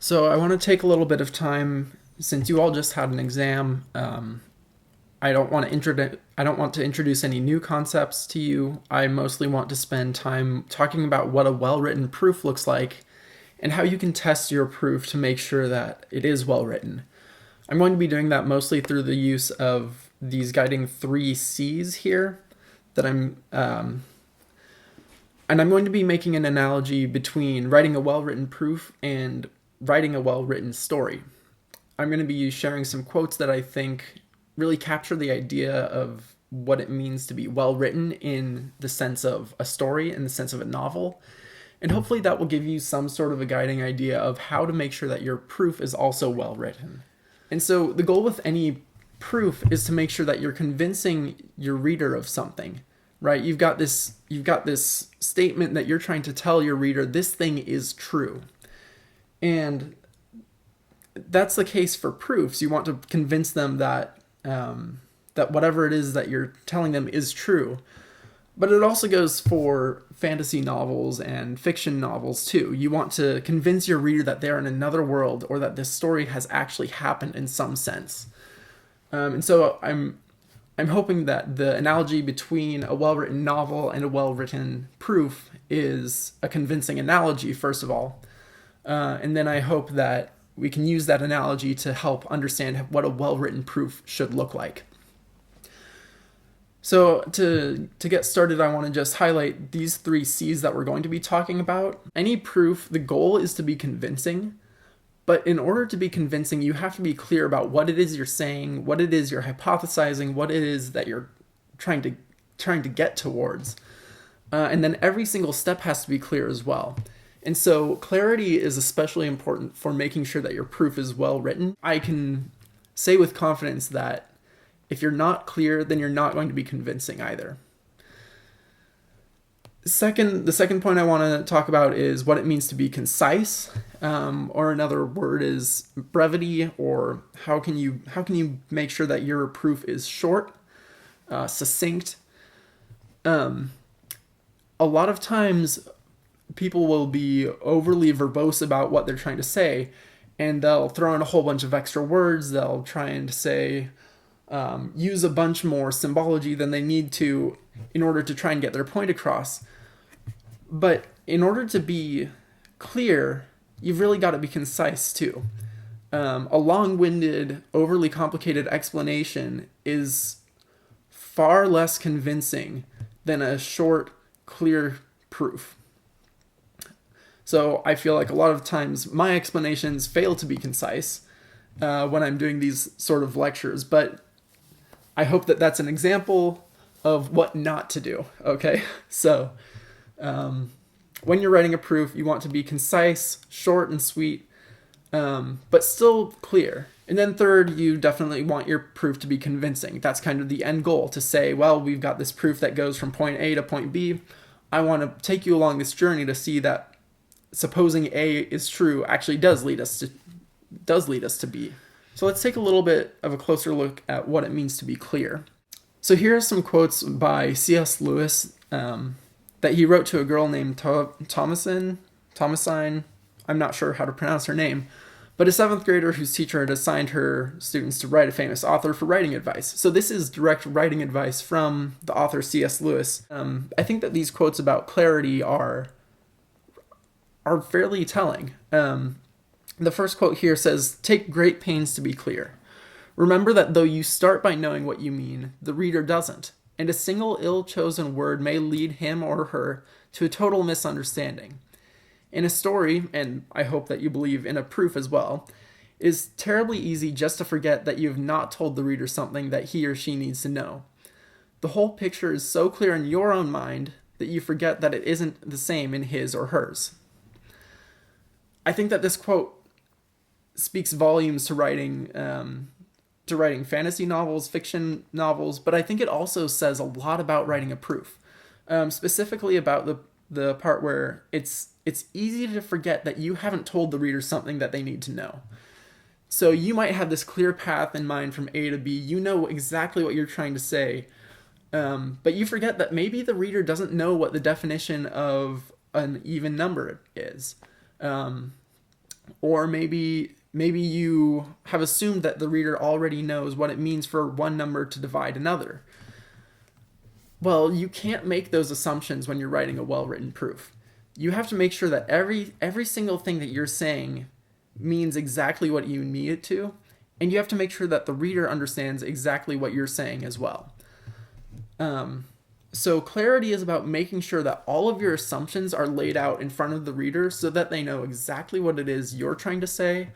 So I want to take a little bit of time since you all just had an exam. I don't want to introduce any new concepts to you. I mostly want to spend time talking about what a well-written proof looks like and how you can test your proof to make sure that it is well written. I'm going to be doing that mostly through the use of these guiding three C's here that and I'm going to be making an analogy between writing a well-written proof and writing a well-written story. I'm going to be sharing some quotes that I think really capture the idea of what it means to be well-written in the sense of a story, in the sense of a novel. And hopefully that will give you some sort of a guiding idea of how to make sure that your proof is also well-written. And so the goal with any proof is to make sure that you're convincing your reader of something, right? You've got this statement that you're trying to tell your reader, this thing is true. And that's the case for proofs. You want to convince them that that whatever it is that you're telling them is true. But it also goes for fantasy novels and fiction novels too. You want to convince your reader that they're in another world or that this story has actually happened in some sense. And so I'm hoping that the analogy between a well-written novel and a well-written proof is a convincing analogy, first of all. And then I hope that we can use that analogy to help understand what a well-written proof should look like. So to get started, I want to just highlight these three C's that we're going to be talking about. Any proof, the goal is to be convincing, but in order to be convincing, you have to be clear about what it is you're saying, what it is you're hypothesizing, what it is that you're trying to get towards. And then every single step has to be clear as well. And so clarity is especially important for making sure that your proof is well written. I can say with confidence that if you're not clear, then you're not going to be convincing either. The second point I want to talk about is what it means to be concise, or another word is brevity, or how can you make sure that your proof is short, succinct. A lot of times people will be overly verbose about what they're trying to say, and they'll throw in a whole bunch of extra words. They'll try and say, use a bunch more symbology than they need to in order to try and get their point across. But in order to be clear, you've really got to be concise too. A long-winded, overly complicated explanation is far less convincing than a short, clear proof. So I feel like a lot of times my explanations fail to be concise when I'm doing these sort of lectures, but I hope that that's an example of what not to do, okay? So when you're writing a proof, you want to be concise, short and sweet, but still clear. And then third, you definitely want your proof to be convincing. That's kind of the end goal, to say, well, we've got this proof that goes from point A to point B. I want to take you along this journey to see that supposing A is true actually does lead us to B. So let's take a little bit of a closer look at what it means to be clear. So here are some quotes by C.S. Lewis that he wrote to a girl named Thomasine. I'm not sure how to pronounce her name, but a 7th grader whose teacher had assigned her students to write a famous author for writing advice. So this is direct writing advice from the author C.S. Lewis. I think that these quotes about clarity are fairly telling. The first quote here says, "Take great pains to be clear. Remember that though you start by knowing what you mean, the reader doesn't, and a single ill-chosen word may lead him or her to a total misunderstanding. In a story, and I hope that you believe in a proof as well, it is terribly easy just to forget that you have not told the reader something that he or she needs to know. The whole picture is so clear in your own mind that you forget that it isn't the same in his or hers." I think that this quote speaks volumes to writing fantasy novels, fiction novels, but I think it also says a lot about writing a proof, specifically about the part where it's easy to forget that you haven't told the reader something that they need to know. So you might have this clear path in mind from A to B. You know exactly what you're trying to say, but you forget that maybe the reader doesn't know what the definition of an even number is. Or maybe you have assumed that the reader already knows what it means for one number to divide another. Well, you can't make those assumptions when you're writing a well-written proof. You have to make sure that every single thing that you're saying means exactly what you need it to, and you have to make sure that the reader understands exactly what you're saying as well. So clarity is about making sure that all of your assumptions are laid out in front of the reader so that they know exactly what it is you're trying to say,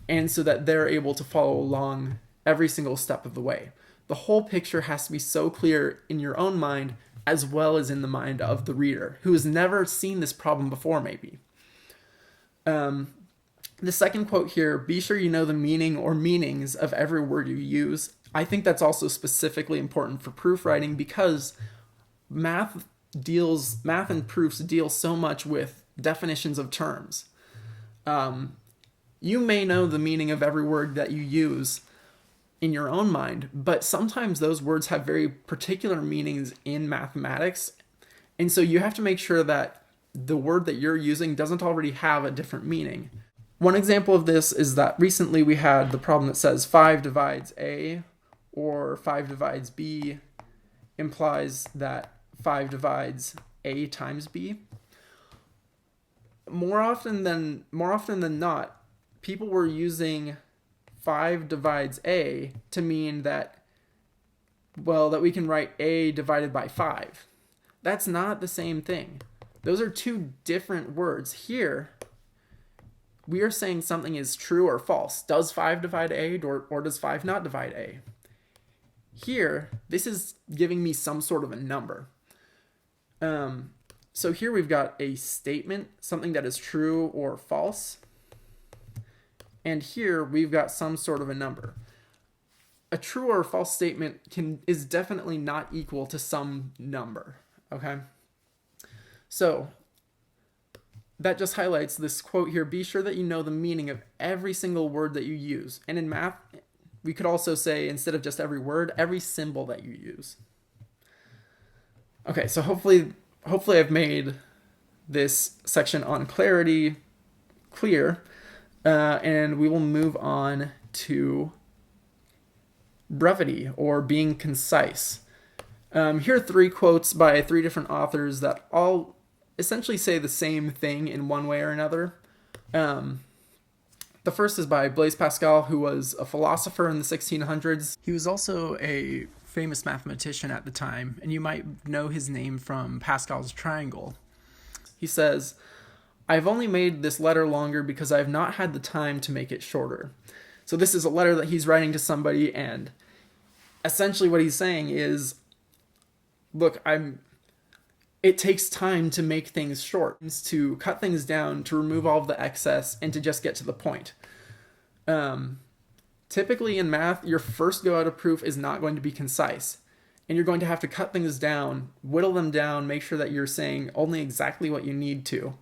and so that they're able to follow along every single step of the way. The whole picture has to be so clear in your own mind as well as in the mind of the reader, who has never seen this problem before, maybe. The second quote here, be sure you know the meaning or meanings of every word you use. I think that's also specifically important for proofwriting because math and proofs deal so much with definitions of terms. You may know the meaning of every word that you use in your own mind, but sometimes those words have very particular meanings in mathematics. And so you have to make sure that the word that you're using doesn't already have a different meaning. One example of this is that recently we had the problem that says 5 divides A or 5 divides B implies that 5 divides A times B. More often than not, people were using 5 divides A to mean that, well, that we can write A divided by 5. That's not the same thing. Those are two different words. Here, we are saying something is true or false. Does 5 divide A or does 5 not divide A? Here, this is giving me some sort of a number. So here we've got a statement, something that is true or false. And here we've got some sort of a number. A true or false statement is definitely not equal to some number, okay? So that just highlights this quote here, be sure that you know the meaning of every single word that you use. And in math, we could also say, instead of just every word, every symbol that you use. Okay, so hopefully I've made this section on clarity clear, and we will move on to brevity, or being concise. Here are 3 quotes by 3 different authors that all essentially say the same thing in one way or another. The first is by Blaise Pascal, who was a philosopher in the 1600s. He was also a famous mathematician at the time, and you might know his name from Pascal's triangle. He says, I've only made this letter longer because I've not had the time to make it shorter. So this is a letter that he's writing to somebody, and essentially what he's saying is, look, it takes time to make things short, to cut things down, to remove all of the excess, and to just get to the point. Typically in math, your first go out of proof is not going to be concise, and you're going to have to cut things down, whittle them down, make sure that you're saying only exactly what you need to.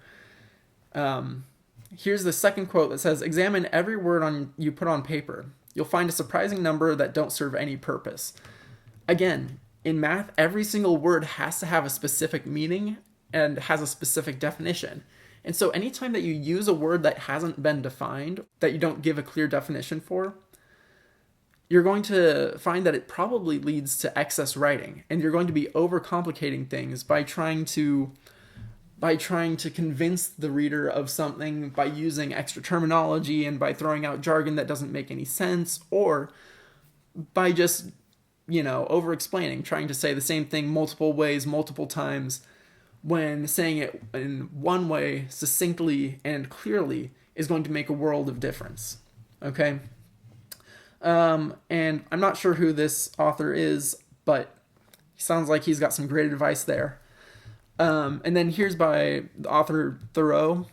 Here's the second quote that says, examine every word you put on paper. You'll find a surprising number that don't serve any purpose. Again, in math, every single word has to have a specific meaning and has a specific definition. And so anytime that you use a word that hasn't been defined, that you don't give a clear definition for, you're going to find that it probably leads to excess writing, and you're going to be overcomplicating things by trying to convince the reader of something by using extra terminology and by throwing out jargon that doesn't make any sense, or by just, over-explaining, trying to say the same thing multiple ways, multiple times, when saying it in one way, succinctly and clearly, is going to make a world of difference. Okay? And I'm not sure who this author is, but he sounds like he's got some great advice there. And then here's by the author Thoreau,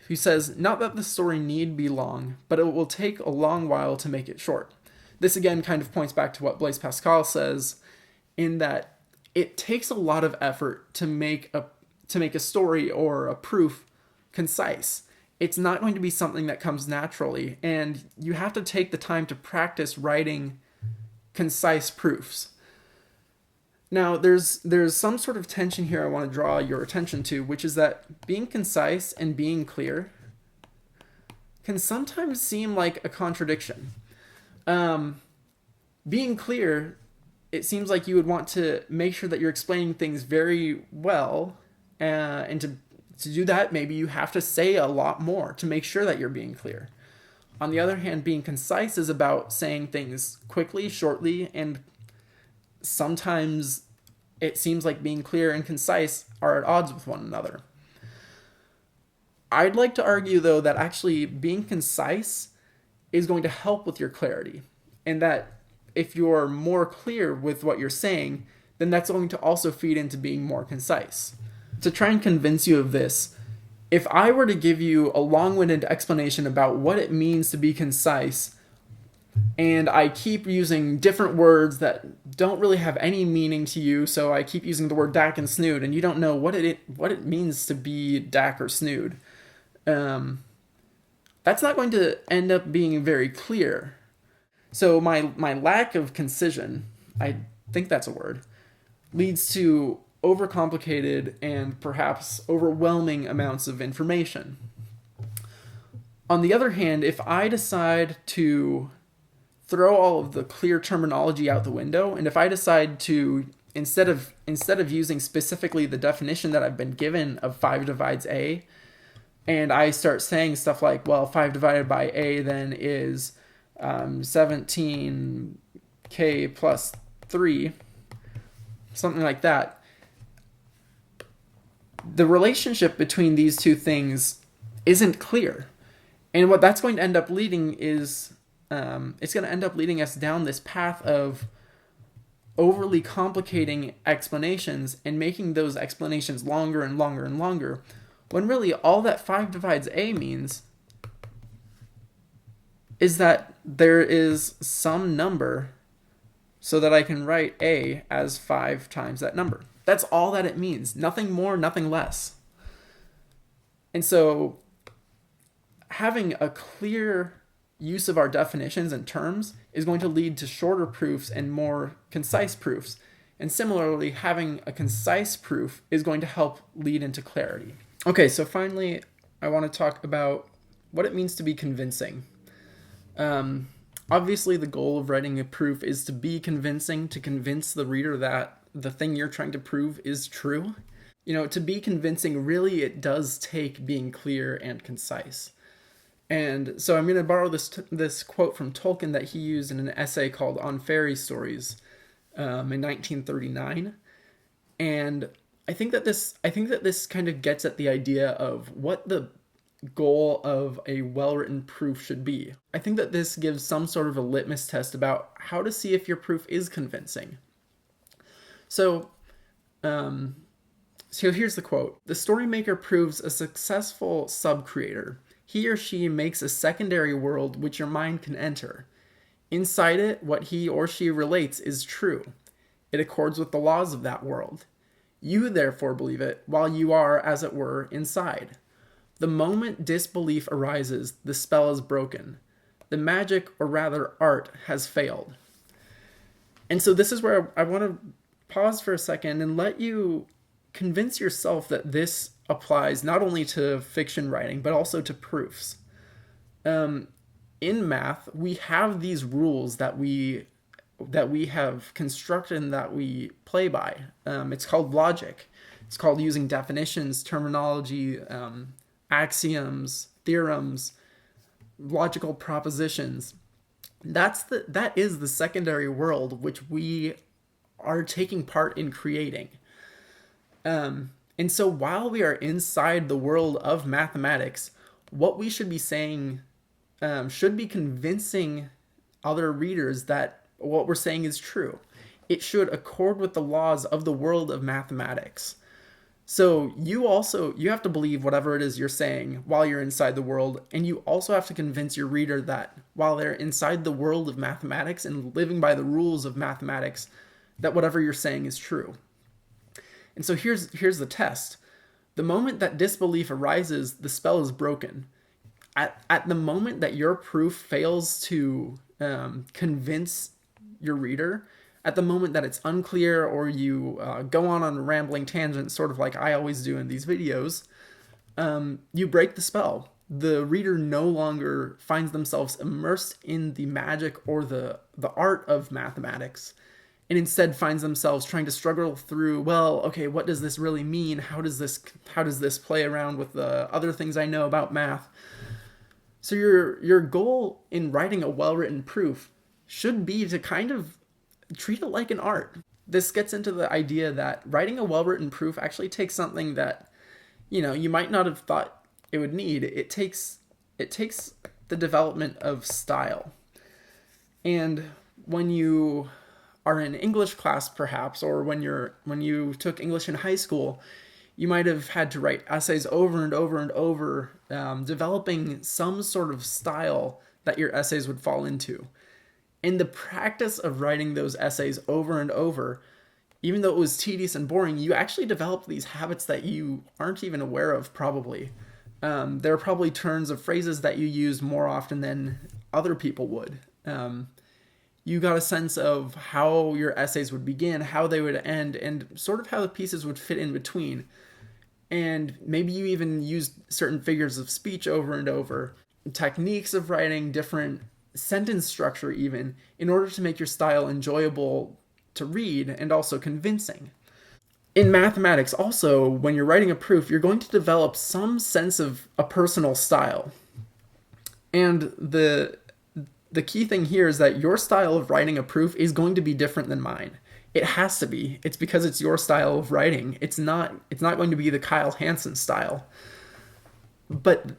who says, not that the story need be long, but it will take a long while to make it short. This again kind of points back to what Blaise Pascal says, in that it takes a lot of effort to make a story or a proof concise. It's not going to be something that comes naturally, and you have to take the time to practice writing concise proofs. Now, there's some sort of tension here I want to draw your attention to, which is that being concise and being clear can sometimes seem like a contradiction. Um, Being clear, it seems like you would want to make sure that you're explaining things very well, and to do that, maybe you have to say a lot more to make sure that you're being clear. On the other hand, being concise is about saying things quickly, shortly, and sometimes it seems like being clear and concise are at odds with one another. I'd like to argue, though, that actually being concise is going to help with your clarity, and that if you're more clear with what you're saying, then that's going to also feed into being more concise. To try and convince you of this, if I were to give you a long-winded explanation about what it means to be concise, and I keep using different words that don't really have any meaning to you, so I keep using the word dak and snood, and you don't know what it means to be dak or snood, that's not going to end up being very clear. So my lack of concision, I think that's a word, leads to overcomplicated and perhaps overwhelming amounts of information. On the other hand, if I decide to throw all of the clear terminology out the window, and if I decide to instead of using specifically the definition that I've been given of 5 divides a, and I start saying stuff like, well, 5 divided by a then is 17k plus 3, something like that, the relationship between these two things isn't clear. And what that's going to end up leading is, it's going to end up leading us down this path of overly complicating explanations and making those explanations longer and longer and longer, when really all that 5 divides a means is that there is some number so that I can write a as 5 times that number. That's all that it means. Nothing more, nothing less. And so having a clear use of our definitions and terms is going to lead to shorter proofs and more concise proofs. And similarly, having a concise proof is going to help lead into clarity. Okay, so finally, I want to talk about what it means to be convincing. Obviously, the goal of writing a proof is to be convincing, to convince the reader that the thing you're trying to prove is true. To be convincing, really, it does take being clear and concise. And so I'm going to borrow this quote from Tolkien that he used in an essay called On Fairy Stories in 1939. And I think that this kind of gets at the idea of what the goal of a well-written proof should be. I think that this gives some sort of a litmus test about how to see if your proof is convincing. So here's the quote. The storymaker proves a successful sub-creator. He or she makes a secondary world which your mind can enter. Inside it, what he or she relates is true. It accords with the laws of that world. You therefore believe it, while you are, as it were, inside. The moment disbelief arises, the spell is broken. The magic, or rather art, has failed. And so this is where I want to pause for a second and let you convince yourself that this applies not only to fiction writing, but also to proofs. In math, we have these rules that we have constructed and that we play by. It's called logic. It's called using definitions, terminology, axioms, theorems, logical propositions. That is the secondary world which we are taking part in creating. And so while we are inside the world of mathematics, what we should be saying should be convincing other readers that what we're saying is true. It should accord with the laws of the world of mathematics. So you have to believe whatever it is you're saying while you're inside the world, and you also have to convince your reader that while they're inside the world of mathematics and living by the rules of mathematics, that whatever you're saying is true. And so here's the test. The moment that disbelief arises, the spell is broken. At the moment that your proof fails to convince your reader, at the moment that it's unclear or you go on a rambling tangent, sort of like I always do in these videos, you break the spell. the reader no longer finds themselves immersed in the magic or the art of mathematics, and instead finds themselves trying to struggle through, well, okay, what does this really mean? How does this play around with the other things I know about math? So your goal in writing a well-written proof should be to kind of treat it like an art. This gets into the idea that writing a well-written proof actually takes something that, you might not have thought it would need. It takes the development of style. And when you are in English class, perhaps, or when you took English in high school, you might have had to write essays over and over and over, developing some sort of style that your essays would fall into. In the practice of writing those essays over and over, even though it was tedious and boring, you actually developed these habits that you aren't even aware of, probably. There are probably turns of phrases that you use more often than other people would. You got a sense of how your essays would begin, how they would end, and sort of how the pieces would fit in between. And maybe you even used certain figures of speech over and over, techniques of writing, different sentence structure even, in order to make your style enjoyable to read and also convincing. In mathematics also, when you're writing a proof, you're going to develop some sense of a personal style. And the key thing here is that your style of writing a proof is going to be different than mine. It has to be. It's because it's your style of writing. It's not going to be the Kyle Hansen style. But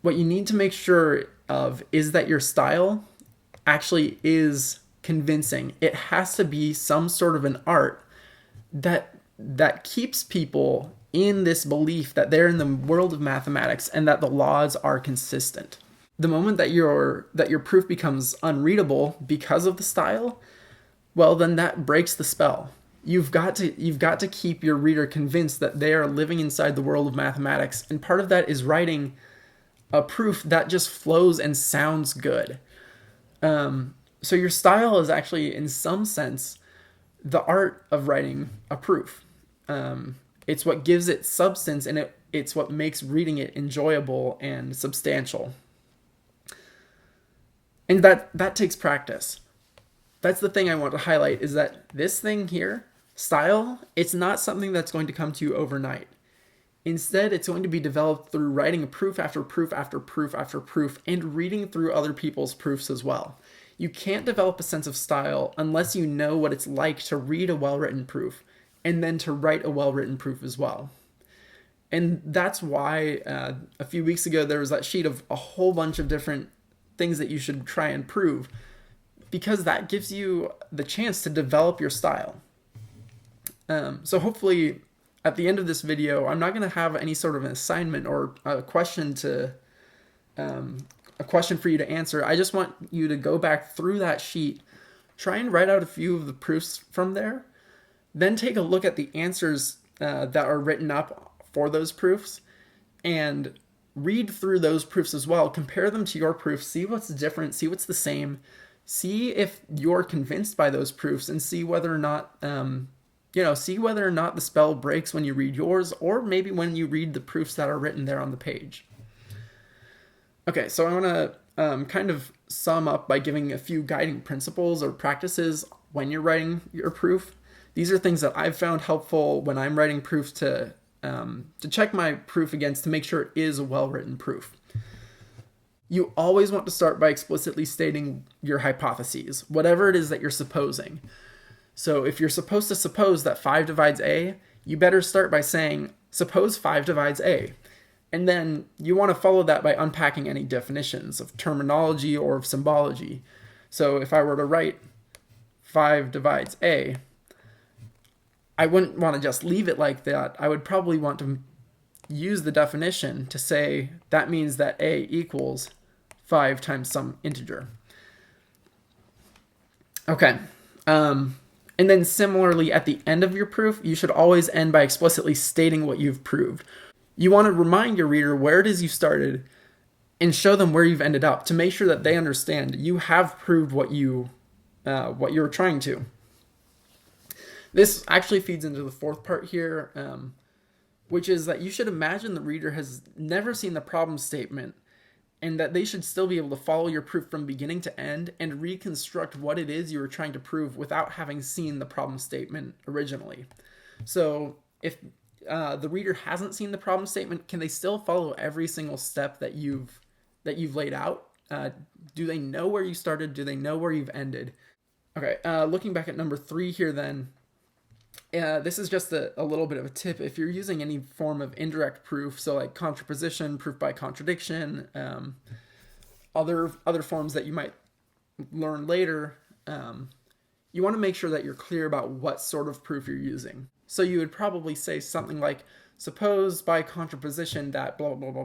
what you need to make sure of is that your style actually is convincing. It has to be some sort of an art that keeps people in this belief that they're in the world of mathematics and that the laws are consistent. The moment that your proof becomes unreadable because of the style, well, then that breaks the spell. You've got to keep your reader convinced that they are living inside the world of mathematics, and part of that is writing a proof that just flows and sounds good. So your style is actually, in some sense, the art of writing a proof. It's what gives it substance, and it's what makes reading it enjoyable and substantial. And that takes practice. That's the thing I want to highlight, is that this thing here, style, it's not something that's going to come to you overnight. Instead, it's going to be developed through writing a proof after proof after proof after proof and reading through other people's proofs as well. You can't develop a sense of style unless you know what it's like to read a well-written proof and then to write a well-written proof as well. And that's why a few weeks ago there was that sheet of a whole bunch of different things that you should try and prove, because that gives you the chance to develop your style. So hopefully at the end of this video, I'm not going to have any sort of an assignment or a question for you to answer. I just want you to go back through that sheet, try and write out a few of the proofs from there, then take a look at the answers that are written up for those proofs, and read through those proofs as well. Compare them to your proof, see what's different, see what's the same, see if you're convinced by those proofs, and see whether or not the spell breaks when you read yours, or maybe when you read the proofs that are written there on the page. Okay, so I want to kind of sum up by giving a few guiding principles or practices when you're writing your proof. These are things that I've found helpful when I'm writing proofs to check my proof against, to make sure it is a well-written proof. You always want to start by explicitly stating your hypotheses, whatever it is that you're supposing. So if you're supposed to suppose that 5 divides A, you better start by saying, suppose 5 divides A. And then you want to follow that by unpacking any definitions of terminology or of symbology. So if I were to write 5 divides A, I wouldn't want to just leave it like that. I would probably want to use the definition to say that means that A equals 5 times some integer. Okay. And then similarly, at the end of your proof, you should always end by explicitly stating what you've proved. You want to remind your reader where it is you started and show them where you've ended up to make sure that they understand you have proved what you were trying to. This actually feeds into the fourth part here, which is that you should imagine the reader has never seen the problem statement and that they should still be able to follow your proof from beginning to end and reconstruct what it is you were trying to prove without having seen the problem statement originally. So if the reader hasn't seen the problem statement, can they still follow every single step that you've laid out? Do they know where you started? Do they know where you've ended? Okay, looking back at number 3 here then, this is just a little bit of a tip. If you're using any form of indirect proof, so like contraposition, proof by contradiction, other forms that you might learn later, you want to make sure that you're clear about what sort of proof you're using. So you would probably say something like, suppose by contraposition that blah, blah, blah,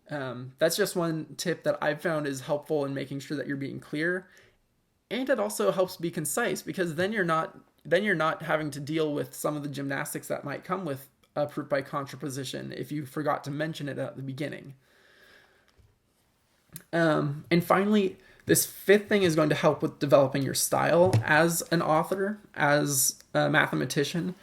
blah. That's just one tip that I've found is helpful in making sure that you're being clear. And it also helps be concise, because then you're not having to deal with some of the gymnastics that might come with a proof by contraposition if you forgot to mention it at the beginning. And finally, this 5th thing is going to help with developing your style as an author, as a mathematician.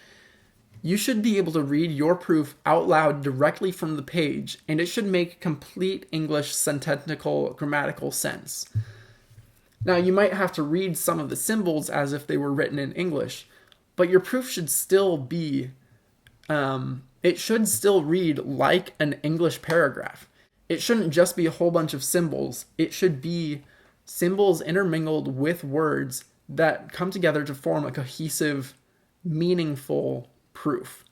You should be able to read your proof out loud directly from the page, and it should make complete English sententical grammatical sense. Now, you might have to read some of the symbols as if they were written in English, but your proof should still be, it should still read like an English paragraph. It shouldn't just be a whole bunch of symbols. It should be symbols intermingled with words that come together to form a cohesive, meaningful proof.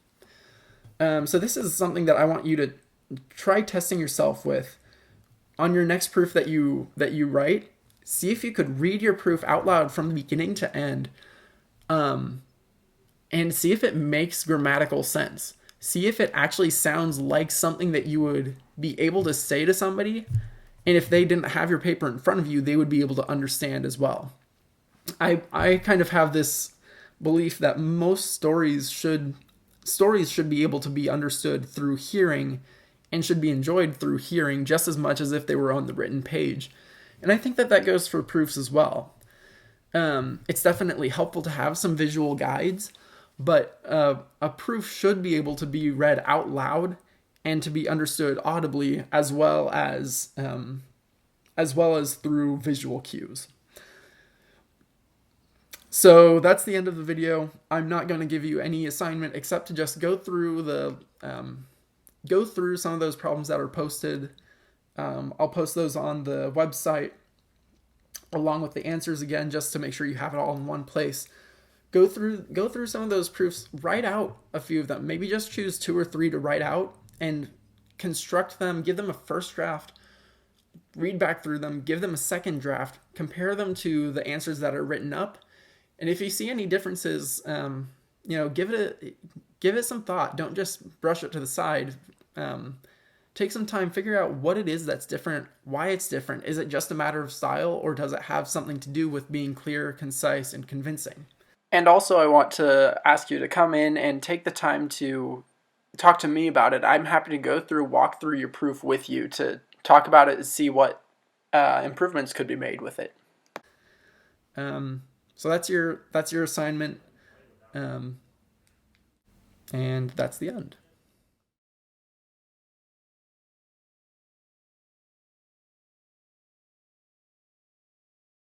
So this is something that I want you to try testing yourself with on your next proof that you write. See if you could read your proof out loud from beginning to end, and see if it makes grammatical sense. See if it actually sounds like something that you would be able to say to somebody, and if they didn't have your paper in front of you, they would be able to understand as well. I kind of have this belief that most stories should be able to be understood through hearing and should be enjoyed through hearing just as much as if they were on the written page. And I think that goes for proofs as well. It's definitely helpful to have some visual guides, but a proof should be able to be read out loud and to be understood audibly, as well as through visual cues. So that's the end of the video. I'm not going to give you any assignment except to just go through some of those problems that are posted. I'll post those on the website along with the answers again, just to make sure you have it all in one place. Go through some of those proofs, write out a few of them. Maybe just choose 2 or 3 to write out and construct them, give them a first draft, read back through them, give them a second draft, compare them to the answers that are written up. And if you see any differences, give it some thought. Don't just brush it to the side. Take some time, figure out what it is that's different, why it's different. Is it just a matter of style, or does it have something to do with being clear, concise, and convincing? And also, I want to ask you to come in and take the time to talk to me about it. I'm happy to walk through your proof with you to talk about it and see what improvements could be made with it. So that's your assignment, and that's the end.